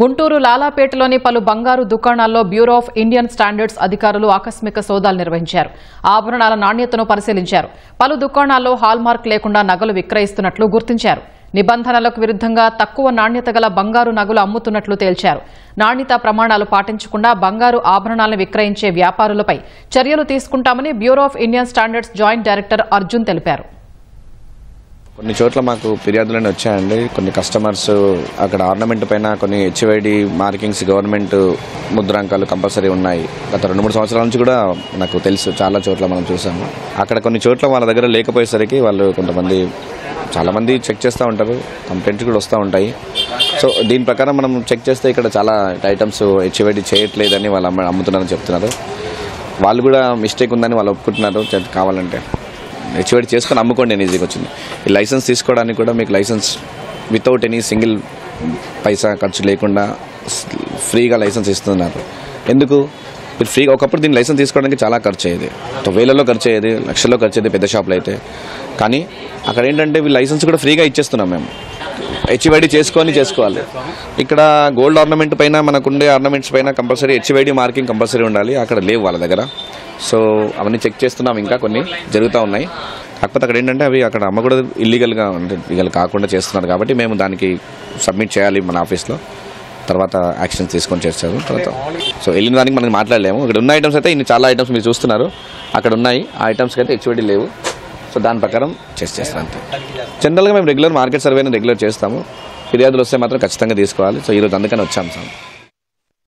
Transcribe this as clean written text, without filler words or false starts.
గుంటూరు లాలాపేటలోని పలు బంగారు దుకాణాల్లో బ్యూరో ఆఫ్ ఇండియన్ స్టాండర్డ్స్ అధికారులు ఆకస్మిక సోదాలు నిర్వహించారు. ఆభరణాల నాణ్యతను పరిశీలించారు. పలు దుకాణాల్లో హాల్మార్క్ లేకుండా నగలు విక్రయిస్తున్నట్లు గుర్తించారు. నిబంధనలకు విరుద్ధంగా తక్కువ నాణ్యత గల బంగారు నగలు అమ్ముతున్నట్లు తేల్చారు. నాణ్యతా ప్రమాణాలు పాటించకుండా బంగారు ఆభరణాలను విక్రయించే వ్యాపారులపై చర్యలు తీసుకుంటామని bureau of Indian standards joint director Arjun తెలిపారు. కొన్ని చోట్ల మాకు ఫిర్యాదులన్నీ వచ్చాయండి. కొన్ని కస్టమర్స్ అక్కడ ఆర్నమెంట్ పైన కొన్ని హెచ్వైడి మార్కింగ్స్ గవర్నమెంట్ ముద్రాంకాలు కంపల్సరీ ఉన్నాయి. గత 2-3 సంవత్సరాల నుంచి కూడా నాకు తెలుసు, చాలా చోట్ల మనం చూసాము. అక్కడ కొన్ని చోట్ల వాళ్ళ దగ్గర లేకపోయేసరికి వాళ్ళు చాలామంది చెక్ చేస్తూ ఉంటారు, కంప్లైంట్స్ కూడా వస్తూ ఉంటాయి. సో దీని ప్రకారం మనం చెక్ చేస్తే ఇక్కడ చాలా ఐటమ్స్ హెచ్వైడి చేయట్లేదని వాళ్ళు అమ్ముతున్నారని చెప్తున్నారు. వాళ్ళు కూడా మిస్టేక్ ఉందని వాళ్ళు ఒప్పుకుంటున్నారు. కావాలంటే హెచ్వైడి చేసుకొని అమ్ముకోండి అని ఈజీగా వచ్చింది. ఈ లైసెన్స్ తీసుకోవడానికి కూడా మీకు లైసెన్స్ వితౌట్ ఎనీ సింగిల్ పైసా ఖర్చు లేకుండా ఫ్రీగా లైసెన్స్ ఇస్తున్నారు. ఎందుకు? మీరు ఫ్రీగా ఒకప్పుడు దీన్ని లైసెన్స్ తీసుకోవడానికి చాలా ఖర్చు అయ్యేది, వేలలో ఖర్చు అయ్యేది, లక్షల్లో ఖర్చు అయ్యేది పెద్ద షాపులు అయితే. కానీ అక్కడ ఏంటంటే వీళ్ళు లైసెన్స్ కూడా ఫ్రీగా ఇచ్చేస్తున్నాం. మేము హెచ్వైడి చేసుకోవాలి. ఇక్కడ గోల్డ్ ఆర్నమెంట్ పైన మనకుండే ఆర్నమెంట్స్ పైన కంపల్సరీ హెచ్వైడి మార్కింగ్ కంపల్సరీ ఉండాలి. అక్కడ లేవు వాళ్ళ దగ్గర. సో అవన్నీ చెక్ చేస్తున్నాం. ఇంకా కొన్ని జరుగుతూ ఉన్నాయి. కాకపోతే అక్కడ ఏంటంటే అవి అక్కడ అమ్మకూడదు, ఇల్లీగల్గా అంటే లీగల్ కాకుండా చేస్తున్నారు. కాబట్టి మేము దానికి సబ్మిట్ చేయాలి మన ఆఫీస్లో. తర్వాత యాక్షన్స్ తీసుకొని చేస్తారు. తర్వాత సో వెళ్ళిన దానికి మనం మాట్లాడలేము. ఇక్కడ ఉన్న ఐటమ్స్ అయితే ఇన్ని చాలా ఐటమ్స్ మీరు చూస్తున్నారు, అక్కడ ఉన్నాయి. ఆ ఐటమ్స్కి అయితే హెచ్వైడి లేవు. సో దాని ప్రకారం చేస్తాం అంతే. జనరల్గా మేము రెగ్యులర్ మార్కెట్ సర్వేని రెగ్యులర్ చేస్తాము. ఫిర్యాదులు వస్తే మాత్రం ఖచ్చితంగా తీసుకోవాలి. సో ఈరోజు అందుకని వచ్చాము సార్.